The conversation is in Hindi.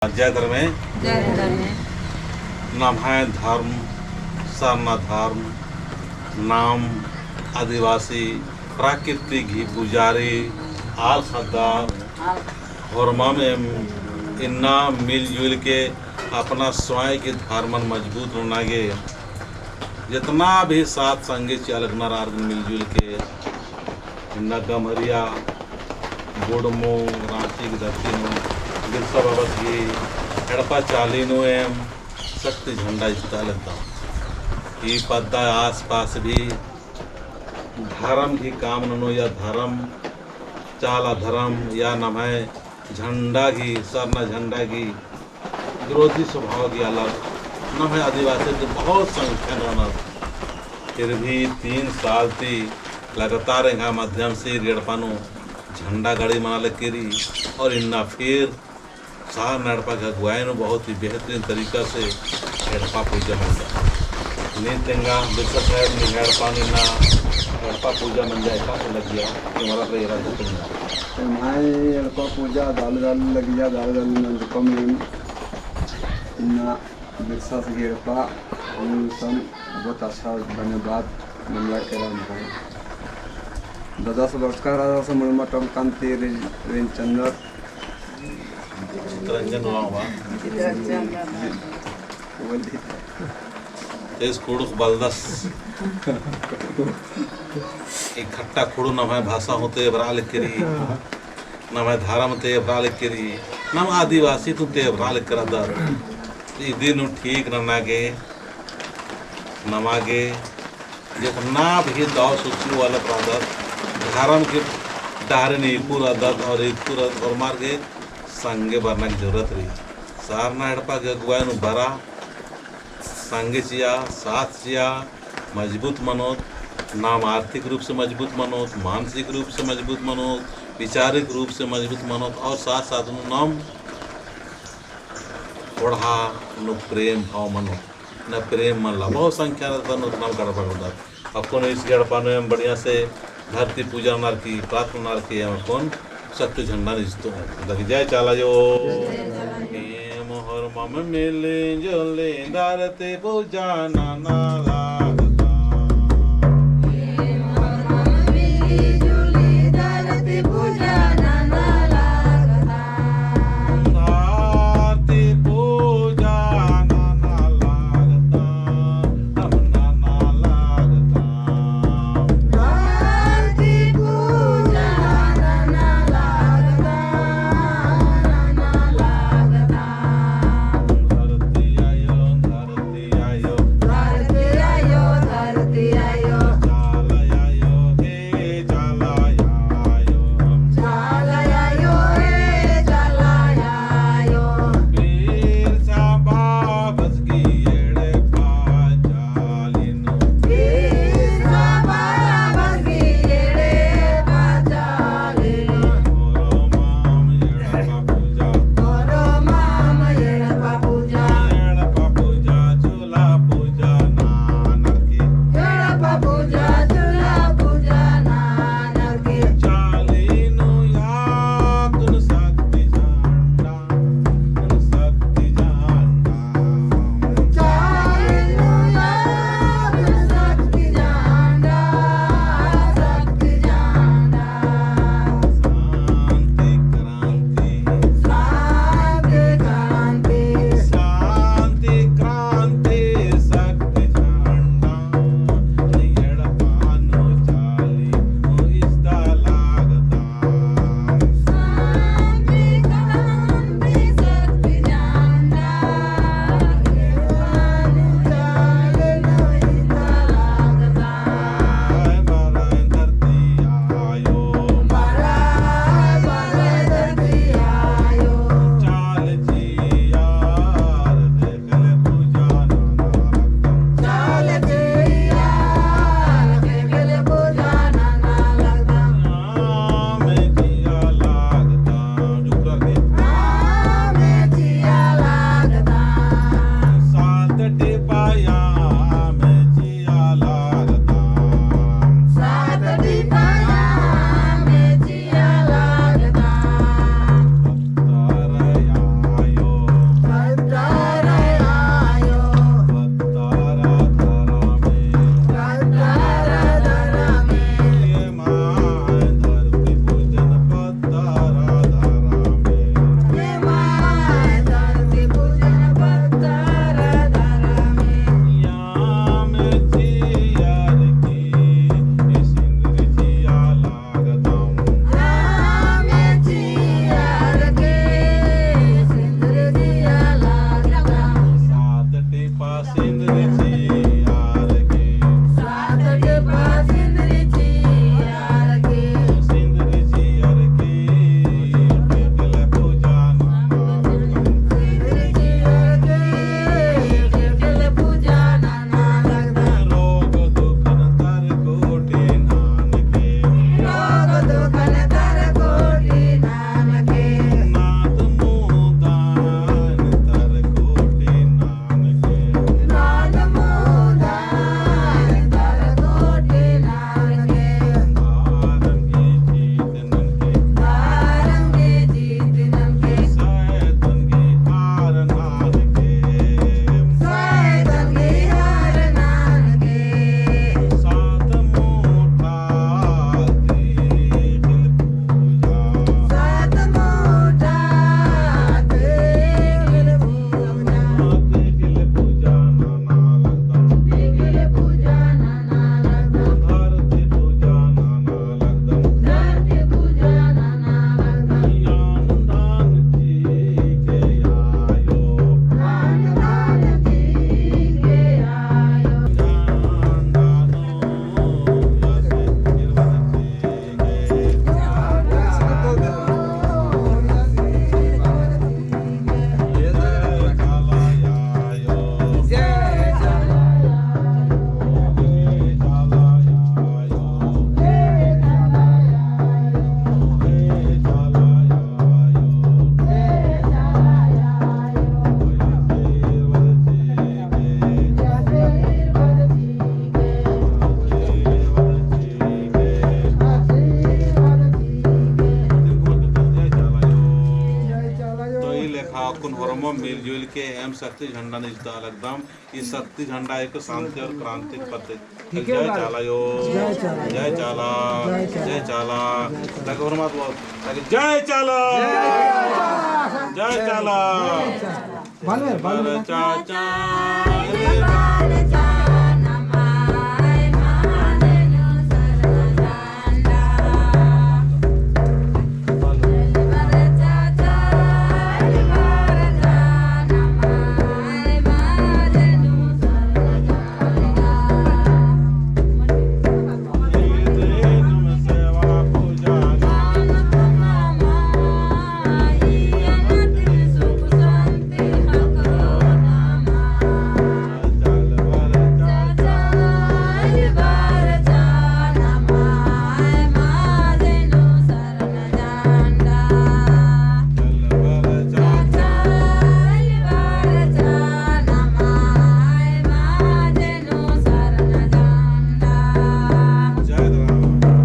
जय धर्म जय धर्म नाम है धर्म सरना धर्म नाम आदिवासी प्राकृतिक घी पुजारी आल खद्दार हरमा में इन्ना मिलजुल के अपना स्वयं के धर्मन मजबूत होना गे जितना भी साथ संगे चालक नारायण मिलजुल के इन्ना गमरिया गुड़मो रांची की धरती में बिरसा बाबा की हड़पा चालीनो एम शक्ति झंडा इस्ता लगता ये पद्दा आस पास भी धर्म की काम ननो या धर्म चाला धर्म या नम है झंडा की सरना झंडा की विरोधी स्वभाव की अलग नम है आदिवासी की बहुत संख्या रहना फिर भी 3 साल थी लगातार यहाँ माध्यम से रेड़पानो झंडा गाड़ी मना लगी और इन्ना फिर सार नड़पा का अगुवाई ने बहुत ही बेहतरीन तरीका से हड़पा पूजा मंजा नीतेंगा बिरसा साहब ने हड़पा ना हड़पा पूजा मंजा ऐसा लग गया कि हमारा तो इरा होता माय हड़पा पूजा दाल लग गया दाल नंदकम इन्ना बिरसा से हड़पा सन बहुत अच्छा धन्यवाद ममला के दादा से नमस्कार दादा से मुर्मा टमकांति रेंचंदर चित्रंजन हुआ इस कुड़ बलदस एक खट्टा खुड़ू नम है भाषा होते बराल करी नम है धारम ते बराल करी नम आदिवासी तू ते बराल करा दर ई दिन ठीक न नागे नमागे जितना भी दाव सूची वाला प्रादर धारम के डारे नहीं पूरा दर्द और एक पूरा और मार के संगे भरना की जरूरत रही सारना हड़पा के अगुवाई नु भरा संगे चिया साथ चिया मजबूत मनोत नाम आर्थिक रूप से मजबूत मनोत मानसिक रूप से मजबूत मनोत वैचारिक रूप से मजबूत मनोत और साथ साथ नाम ओढ़ा नु प्रेम भाव मनोत न प्रेम मन ला बहुत संख्या रहता नाम गड़बड़ होता अब कौन इस गड़पा में बढ़िया से धरती पूजा नार की प्रार्थना नार की कौन शक्ति झंडा निजतो है जय चाला जो मोहर मम मिले जोले दारते पूजा नाला अपन हरम मिलजुल के एम शक्ति झंडा निजता लगदम ये शक्ति झंडा एक शांति और क्रांति के प्रतीक जय चाला यो जय चाला जय चाला लगे हरमत जय चाला जय चाला चाचा